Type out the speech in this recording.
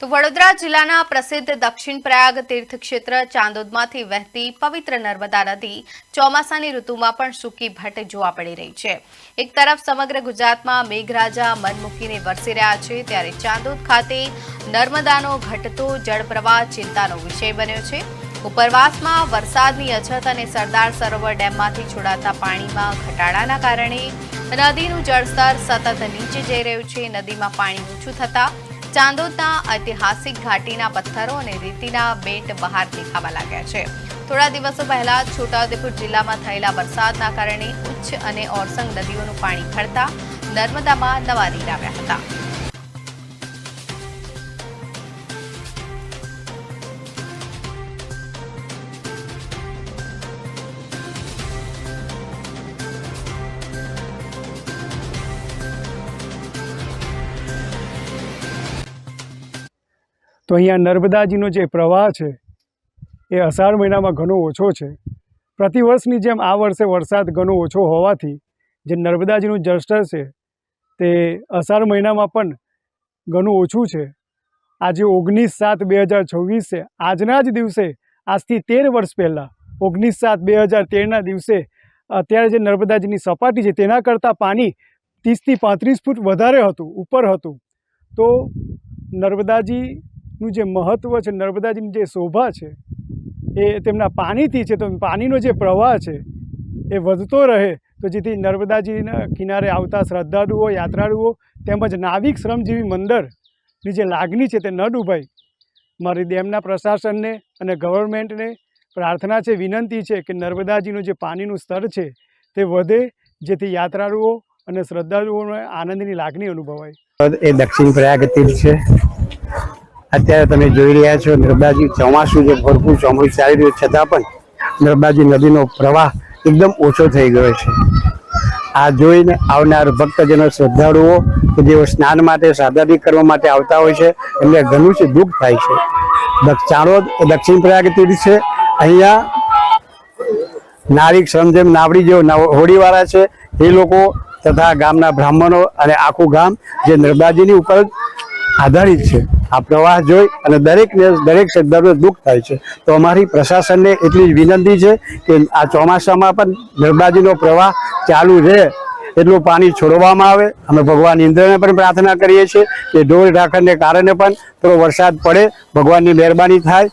તો વડોદરા જિલ્લાના પ્રસિદ્ધ દક્ષિણ પ્રયાગ તીર્થક્ષેત્ર ચાંદોદમાંથી વહેતી પવિત્ર નર્મદા નદી ચોમાસાની ઋતુમાં પણ સૂકી ભટ્ટ જોવા મળી રહી છે। એક તરફ સમગ્ર ગુજરાતમાં મેઘરાજા મન મૂકીને વરસી રહ્યા છે, ત્યારે ચાંદોદ ખાતે નર્મદાનો ઘટતો જળપ્રવાહ ચિંતાનો વિષય બન્યો છે। ઉપરવાસમાં વરસાદની અછત અને સરદાર સરોવર ડેમમાંથી છોડાતા પાણીમાં ઘટાડાના કારણે નદીનું જળસ્તર સતત નીચે જઈ રહ્યું છે। નદીમાં પાણી ઓછું થતા ચાંદોદના ઐતિહાસિક ઘાટીના પથ્થરો અને રેતીના બેટ બહાર દેખાવા લાગ્યા છે। થોડા દિવસો પહેલા છોટાઉદેપુર જિલ્લામાં થયેલા વરસાદના કારણે ઉચ્ચ અને ઓરસંગ નદીઓનું પાણી ભરતા નર્મદામાં નવા નીર આવ્યા હતા। તો અહીંયા નર્મદાજીનો જે પ્રવાહ છે એ અષાઢ મહિનામાં ઘણો ઓછો છે। પ્રતિવર્ષની જેમ આ વર્ષે વરસાદ ઘણો ઓછો હોવાથી જે નર્મદાજીનું જળસ્તર છે તે અષાઢ મહિનામાં પણ ઘણું ઓછું છે। આજે 19/7/2026 છે। આજના જ દિવસે આજથી 13 વર્ષ પહેલાં 19/7/2013ના દિવસે અત્યારે જે નર્મદાજીની સપાટી છે તેના કરતાં પાણી 30 થી 35 ફૂટ વધારે હતું, ઉપર હતું। તો નર્મદાજીનું જે મહત્ત્વ છે, નર્મદાજીની જે શોભા છે એ તેમના પાણીથી છે। તો પાણીનો જે પ્રવાહ છે એ વધતો રહે, તો જેથી નર્મદાજીના કિનારે આવતા શ્રદ્ધાળુઓ, યાત્રાળુઓ તેમજ નાવિક શ્રમજીવી મંડળની જે લાગણી છે તે ન ડૂબાય। મારી ડેમના પ્રશાસનને અને ગવર્મેન્ટને પ્રાર્થના છે, વિનંતી છે કે નર્મદાજીનું જે પાણીનું સ્તર છે તે વધે, જેથી યાત્રાળુઓ અને શ્રદ્ધાળુઓને આનંદની લાગણી અનુભવાય। એ દક્ષિણ પ્રયાગ તીર્થ છે। અત્યારે તમે જોઈ રહ્યા છો નર્મદાજી ચોમાસું જે ભરપૂર ચોમાસું ચાલી રહ્યું છતાં પણ નર્મદાજી નદીનો પ્રવાહ એકદમ ઓછો થઈ ગયો છે। આ જોઈને આવનાર ભક્તજનો, શ્રદ્ધાળુઓ કે જેઓ સ્નાન માટે, સાદાદી કરવા માટે આવતા હોય છે એમને ઘણું જ દુઃખ થાય છે। ચાંદોદ એ દક્ષિણ પ્રયાગ તીર્થ છે। અહીંયા નાવિક શ્રમજીવી નાવડી જેઓ હોડીવાળા છે એ લોકો તથા ગામના બ્રાહ્મણો અને આખું ગામ જે નર્મદાજીની ઉપર આધારિત છે। આ પ્રવાહ જોઈ અને દરેક શ્રદ્ધાળુઓને દુઃખ થાય છે। તો અમારી પ્રશાસનને એટલી જ વિનંતી છે કે આ ચોમાસામાં પણ નર્મદાજીનો પ્રવાહ ચાલુ રહે, એટલું પાણી છોડવામાં આવે। અમે ભગવાન ઇન્દ્રને પણ પ્રાર્થના કરીએ છીએ કે ઢોર ઢાંખરને કારણે પણ થોડો વરસાદ પડે, ભગવાનની મહેરબાની થાય।